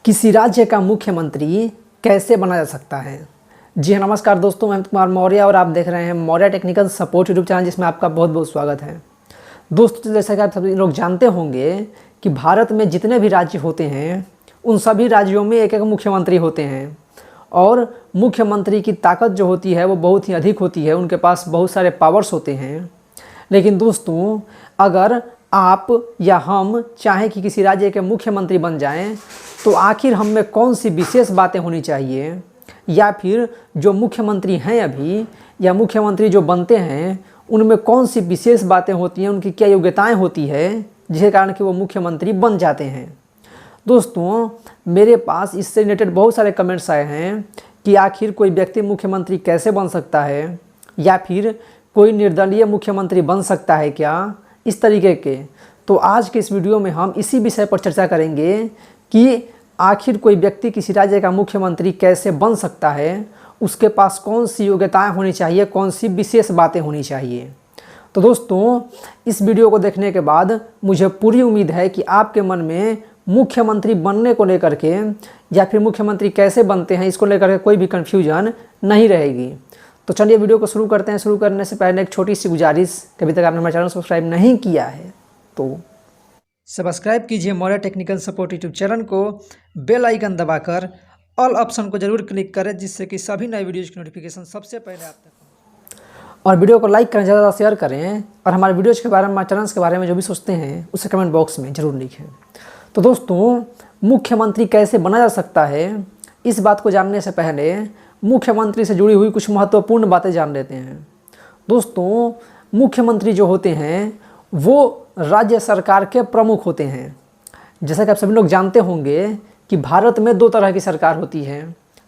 किसी राज्य का मुख्यमंत्री कैसे बना जा सकता है। जी हाँ, नमस्कार दोस्तों, मैं कुमार मौर्य और आप देख रहे हैं Maurya technical support YouTube channel, जिसमें आपका बहुत बहुत स्वागत है। दोस्तों, जैसा कि आप सभी लोग जानते होंगे कि भारत में जितने भी राज्य होते हैं उन सभी राज्यों में एक एक मुख्यमंत्री होते हैं और मुख्यमंत्री की ताकत जो होती है वो बहुत ही अधिक होती है, उनके पास बहुत सारे पावर्स होते हैं। लेकिन दोस्तों, अगर आप या हम चाहें कि किसी राज्य के मुख्यमंत्री बन जाएं, तो आखिर हम में कौन सी विशेष बातें होनी चाहिए, या फिर जो मुख्यमंत्री हैं अभी या मुख्यमंत्री जो बनते हैं उनमें कौन सी विशेष बातें होती हैं, उनकी क्या योग्यताएं होती है जिसके कारण कि वो मुख्यमंत्री बन जाते हैं। दोस्तों, मेरे पास इससे रिलेटेड बहुत सारे कमेंट्स आए हैं कि आखिर कोई व्यक्ति मुख्यमंत्री कैसे बन सकता है, या फिर कोई निर्दलीय मुख्यमंत्री बन सकता है क्या, इस तरीके के। तो आज के इस वीडियो में हम इसी विषय पर चर्चा करेंगे कि आखिर कोई व्यक्ति किसी राज्य का मुख्यमंत्री कैसे बन सकता है, उसके पास कौन सी योग्यताएं होनी चाहिए, कौन सी विशेष बातें होनी चाहिए। तो दोस्तों, इस वीडियो को देखने के बाद मुझे पूरी उम्मीद है कि आपके मन में मुख्यमंत्री बनने को लेकर के या फिर मुख्यमंत्री कैसे बनते हैं इसको लेकर के कोई भी कन्फ्यूजन नहीं रहेगी। तो चलिए वीडियो को शुरू करते हैं। शुरू करने से पहले एक छोटी सी गुजारिश, कभी तक आपने हमारे चैनल सब्सक्राइब नहीं किया है तो सब्सक्राइब कीजिए Maurya technical support YouTube channel को, बेल आइकन दबाकर ऑल ऑप्शन को जरूर क्लिक करें, जिससे कि सभी नए वीडियोज़ की नोटिफिकेशन सबसे पहले आप तक पहुंचे। और वीडियो को लाइक करें, ज़्यादा शेयर करें, और हमारे वीडियोज़ के बारे में, हमारे चैनल्स के बारे में जो भी सोचते हैं उसे कमेंट बॉक्स में ज़रूर लिखें। तो दोस्तों, मुख्यमंत्री कैसे बना जा सकता है, इस बात को जानने से पहले मुख्यमंत्री से जुड़ी हुई कुछ महत्वपूर्ण बातें जान लेते हैं। दोस्तों, मुख्यमंत्री जो होते हैं वो राज्य सरकार के प्रमुख होते हैं। जैसा कि आप सभी लोग जानते होंगे कि भारत में दो तरह की सरकार होती है।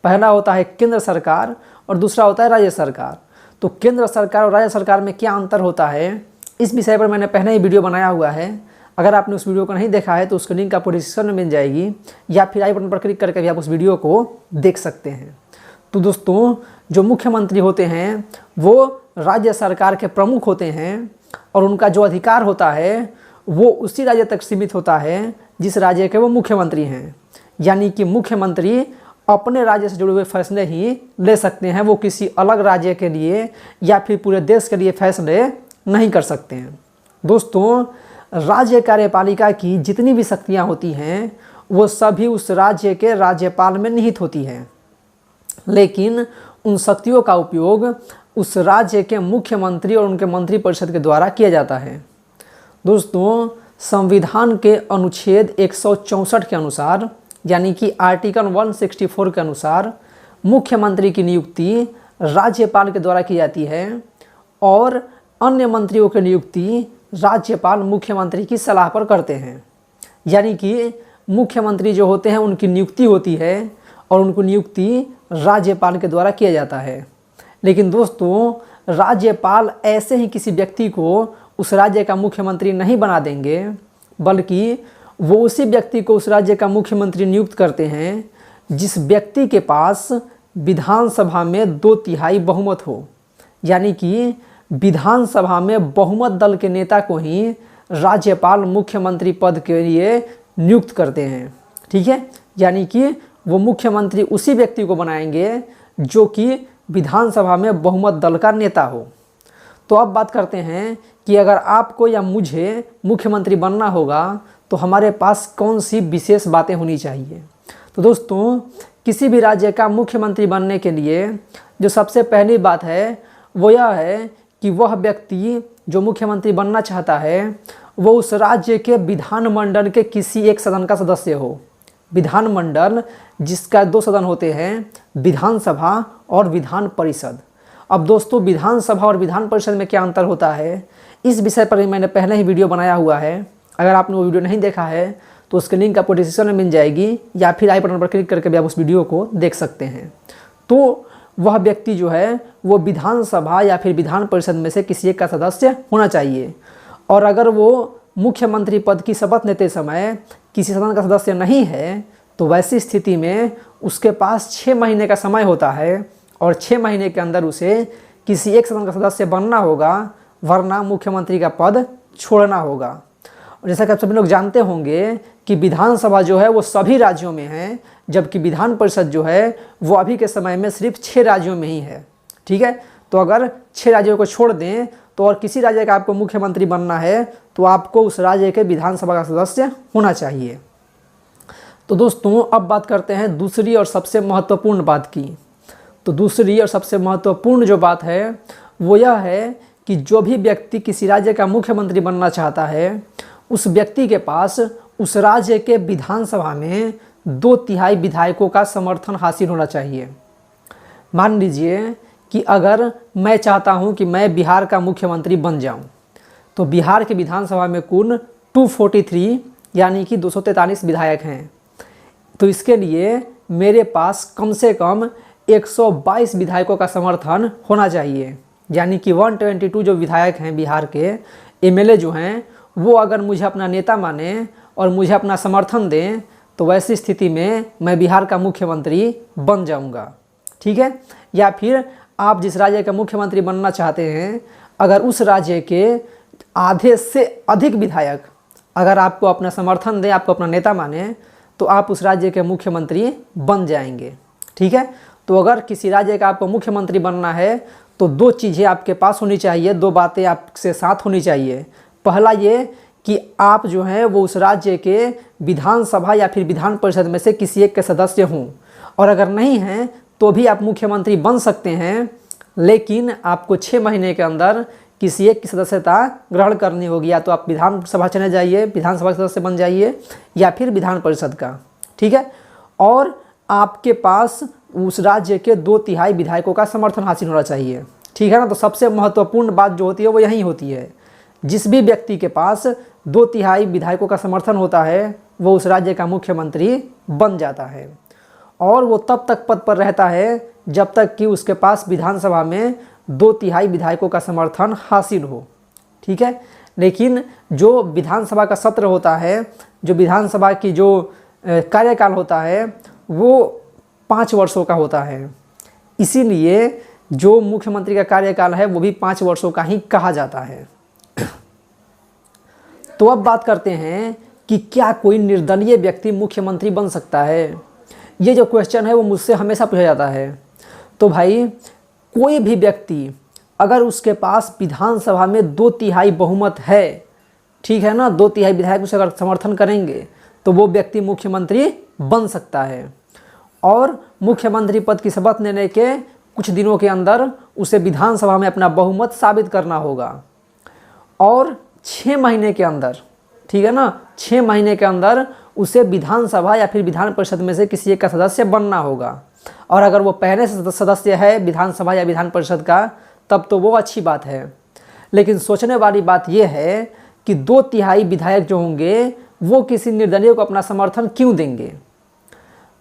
पहला होता है केंद्र सरकार और दूसरा होता है राज्य सरकार। तो केंद्र सरकार और राज्य सरकार में क्या अंतर होता है, इस विषय पर मैंने पहले ही वीडियो बनाया हुआ है। अगर आपने उस वीडियो को नहीं देखा है तो उसकी लिंक आपको डिस्क्रिप्शन में मिल जाएगी, या फिर आई बटन पर क्लिक करके भी आप उस वीडियो को देख सकते हैं। तो दोस्तों, जो मुख्यमंत्री होते हैं वो राज्य सरकार के प्रमुख होते हैं और उनका जो अधिकार होता है वो उसी राज्य तक सीमित होता है जिस राज्य के वो मुख्यमंत्री हैं। यानी कि मुख्यमंत्री अपने राज्य से जुड़े हुए फैसले ही ले सकते हैं, वो किसी अलग राज्य के लिए या फिर पूरे देश के लिए फैसले नहीं कर सकते हैं। दोस्तों, राज्य कार्यपालिका की जितनी भी शक्तियाँ होती हैं वो सभी उस राज्य के राज्यपाल में निहित होती हैं, लेकिन उन शक्तियों का उपयोग उस राज्य के मुख्यमंत्री और उनके मंत्रिपरिषद के द्वारा किया जाता है। दोस्तों, संविधान के अनुच्छेद 164 के अनुसार, यानी कि आर्टिकल 164 के अनुसार, मुख्यमंत्री की नियुक्ति राज्यपाल के द्वारा की जाती है और अन्य मंत्रियों की नियुक्ति राज्यपाल मुख्यमंत्री की सलाह पर करते हैं। यानी कि मुख्यमंत्री जो होते हैं उनकी नियुक्ति होती है और उनको नियुक्ति राज्यपाल के द्वारा किया जाता है। लेकिन दोस्तों, राज्यपाल ऐसे ही किसी व्यक्ति को उस राज्य का मुख्यमंत्री नहीं बना देंगे, बल्कि वो उसी व्यक्ति को उस राज्य का मुख्यमंत्री नियुक्त करते हैं जिस व्यक्ति के पास विधानसभा में 2/3 बहुमत हो। यानी कि विधानसभा में बहुमत दल के नेता को ही राज्यपाल मुख्यमंत्री पद के लिए नियुक्त करते हैं। ठीक है, यानी कि वो मुख्यमंत्री उसी व्यक्ति को बनाएंगे जो कि विधानसभा में बहुमत दल का नेता हो। तो अब बात करते हैं कि अगर आपको या मुझे मुख्यमंत्री बनना होगा तो हमारे पास कौन सी विशेष बातें होनी चाहिए। तो दोस्तों, किसी भी राज्य का मुख्यमंत्री बनने के लिए जो सबसे पहली बात है वो यह है कि वह व्यक्ति जो मुख्यमंत्री बनना चाहता है वो उस राज्य के विधानमंडल के किसी एक सदन का सदस्य हो। विधानमंडल जिसका 2 सदन होते हैं, विधानसभा और विधान परिषद। अब दोस्तों, विधानसभा और विधान परिषद में क्या अंतर होता है, इस विषय पर मैंने पहले ही वीडियो बनाया हुआ है। अगर आपने वो वीडियो नहीं देखा है तो उसकी लिंक आपको डिस्क्रिप्शन में मिल जाएगी, या फिर आई बटन पर क्लिक करके भी आप उस वीडियो को देख सकते हैं। तो वह व्यक्ति जो है वो विधानसभा या फिर विधान परिषद में से किसी एक का सदस्य होना चाहिए। और अगर वो मुख्यमंत्री पद की शपथ लेते समय किसी सदन का सदस्य नहीं है तो वैसी स्थिति में उसके पास 6 महीने का समय होता है और 6 महीने के अंदर उसे किसी एक सदन का सदस्य बनना होगा, वरना मुख्यमंत्री का पद छोड़ना होगा। और जैसा कि आप सभी लोग जानते होंगे कि विधानसभा जो है वो सभी राज्यों में है, जबकि विधान परिषद जो है वो अभी के समय में सिर्फ 6 राज्यों में ही है। ठीक है, तो अगर 6 राज्यों को छोड़ दें तो और किसी राज्य का आपको मुख्यमंत्री बनना है तो आपको उस राज्य के विधानसभा का सदस्य होना चाहिए। तो दोस्तों अब बात करते हैं दूसरी और सबसे महत्वपूर्ण बात की। तो दूसरी और सबसे महत्वपूर्ण जो बात है वो यह है कि जो भी व्यक्ति किसी राज्य का मुख्यमंत्री बनना चाहता है उस व्यक्ति के पास उस राज्य के विधानसभा में 2/3 विधायकों का समर्थन हासिल होना चाहिए। मान लीजिए कि अगर मैं चाहता हूं कि मैं बिहार का मुख्यमंत्री बन जाऊं, तो बिहार के विधानसभा में कुल 243 यानी कि 243 विधायक हैं। तो इसके लिए मेरे पास कम से कम 122 विधायकों का समर्थन होना चाहिए, यानी कि 122 जो विधायक हैं बिहार के एमएलए जो हैं वो अगर मुझे अपना नेता माने और मुझे अपना समर्थन दें तो वैसी स्थिति में मैं बिहार का मुख्यमंत्री बन जाऊंगा। ठीक है, या फिर आप जिस राज्य का मुख्यमंत्री बनना चाहते हैं अगर उस राज्य के आधे से अधिक विधायक अगर आपको अपना समर्थन दें, आपको अपना नेता माने, तो आप उस राज्य के मुख्यमंत्री बन जाएंगे। ठीक है, तो अगर किसी राज्य का आपको मुख्यमंत्री बनना है तो 2 चीज़ें आपके पास होनी चाहिए, 2 बातें आपके साथ होनी चाहिए। पहला ये कि आप जो हैं वो उस राज्य के विधानसभा या फिर विधान परिषद में से किसी एक के सदस्य हों, और अगर नहीं हैं तो भी आप मुख्यमंत्री बन सकते हैं, लेकिन आपको 6 महीने के अंदर किसी एक की सदस्यता ग्रहण करनी होगी। या तो आप विधानसभा चले जाइए, विधानसभा के सदस्य बन जाइए, या फिर विधान परिषद का। ठीक है, और आपके पास उस राज्य के 2/3 विधायकों का समर्थन हासिल होना चाहिए। ठीक है ना, तो सबसे महत्वपूर्ण बात जो होती है वो यही होती है। जिस भी व्यक्ति के पास 2/3 विधायकों का समर्थन होता है वो उस राज्य का मुख्यमंत्री बन जाता है, और वो तब तक पद पर रहता है जब तक कि उसके पास विधानसभा में 2/3 विधायकों का समर्थन हासिल हो। ठीक है, लेकिन जो विधानसभा का सत्र होता है, जो विधानसभा की जो कार्यकाल होता है वो 5 वर्षों का होता है, इसीलिए जो मुख्यमंत्री का कार्यकाल है वो भी 5 वर्षों का ही कहा जाता है। तो अब बात करते हैं कि क्या कोई निर्दलीय व्यक्ति मुख्यमंत्री बन सकता है। ये जो क्वेश्चन है वो मुझसे हमेशा पूछा जाता है। तो भाई कोई भी व्यक्ति अगर उसके पास विधानसभा में 2/3 बहुमत है, ठीक है ना, 2/3 विधायक उसे अगर समर्थन करेंगे तो वो व्यक्ति मुख्यमंत्री बन सकता है, और मुख्यमंत्री पद की शपथ लेने के कुछ दिनों के अंदर उसे विधानसभा में अपना बहुमत साबित करना होगा, और 6 महीने के अंदर, ठीक है ना, 6 महीने के अंदर उसे विधानसभा या फिर विधान परिषद में से किसी एक का सदस्य बनना होगा। और अगर वो पहले से सदस्य है विधानसभा या विधान परिषद का तब तो वो अच्छी बात है। लेकिन सोचने वाली बात यह है कि 2/3 विधायक जो होंगे वो किसी निर्दलीय को अपना समर्थन क्यों देंगे।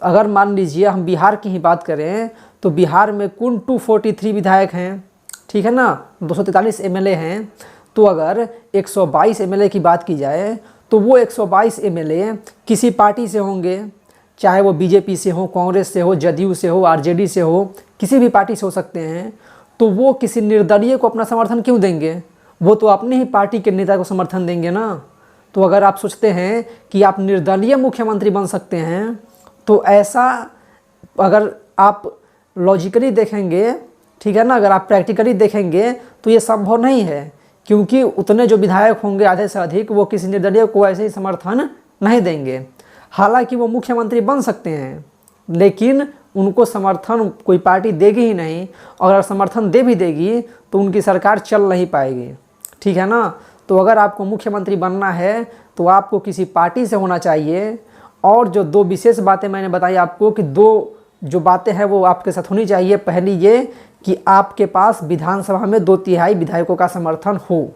अगर मान लीजिए हम बिहार की ही बात करें तो बिहार में कुल 243 विधायक हैं, ठीक है ना, 243 एमएलए हैं। तो अगर 122 एमएलए की बात की जाए तो वो 122 एमएलए किसी पार्टी से होंगे, चाहे वो बीजेपी से हो, कांग्रेस से हो, जदयू से हो, आरजेडी से हो, किसी भी पार्टी से हो सकते हैं। तो वो किसी निर्दलीय को अपना समर्थन क्यों देंगे, वो तो अपने ही पार्टी के नेता को समर्थन देंगे ना। तो अगर आप सोचते हैं कि आप निर्दलीय मुख्यमंत्री बन सकते हैं तो ऐसा अगर आप लॉजिकली देखेंगे, ठीक है ना, अगर आप प्रैक्टिकली देखेंगे तो ये संभव नहीं है, क्योंकि उतने जो विधायक होंगे आधे से अधिक वो किसी निर्दलीय को ऐसे ही समर्थन नहीं देंगे। हालांकि वो मुख्यमंत्री बन सकते हैं लेकिन उनको समर्थन कोई पार्टी देगी ही नहीं, और अगर समर्थन दे भी देगी तो उनकी सरकार चल नहीं पाएगी। ठीक है ना, तो अगर आपको मुख्यमंत्री बनना है तो आपको किसी पार्टी से होना चाहिए। और जो 2 विशेष बातें मैंने बताई आपको कि 2 जो बातें हैं वो आपके साथ होनी चाहिए। पहली ये कि आपके पास विधानसभा में 2/3 विधायकों का समर्थन हो,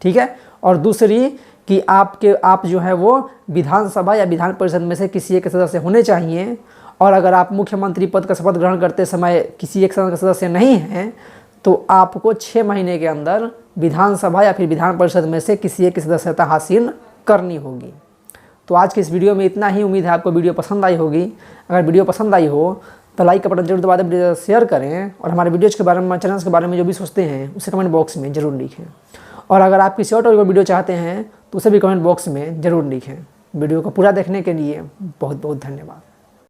ठीक है, और दूसरी कि आप जो है वो विधानसभा या विधान परिषद में से किसी एक के सदस्य होने चाहिए। और अगर आप मुख्यमंत्री पद का शपथ ग्रहण करते समय किसी एक का सदस्य नहीं हैं तो आपको 6 महीने के अंदर विधानसभा या फिर विधान परिषद में से किसी एक की सदस्यता हासिल करनी होगी। तो आज के इस वीडियो में इतना ही। उम्मीद है आपको वीडियो पसंद आई होगी। अगर वीडियो पसंद आई हो तो लाइक का बटन जरूर दबा दें, वीडियो शेयर करें, और हमारे वीडियोज़ के बारे में, चैनल्स के बारे में जो भी सोचते हैं उसे कमेंट बॉक्स में ज़रूर लिखें। और अगर आप किसी और वीडियो चाहते हैं तो उसे भी कमेंट बॉक्स में ज़रूर लिखें। वीडियो को पूरा देखने के लिए बहुत बहुत धन्यवाद।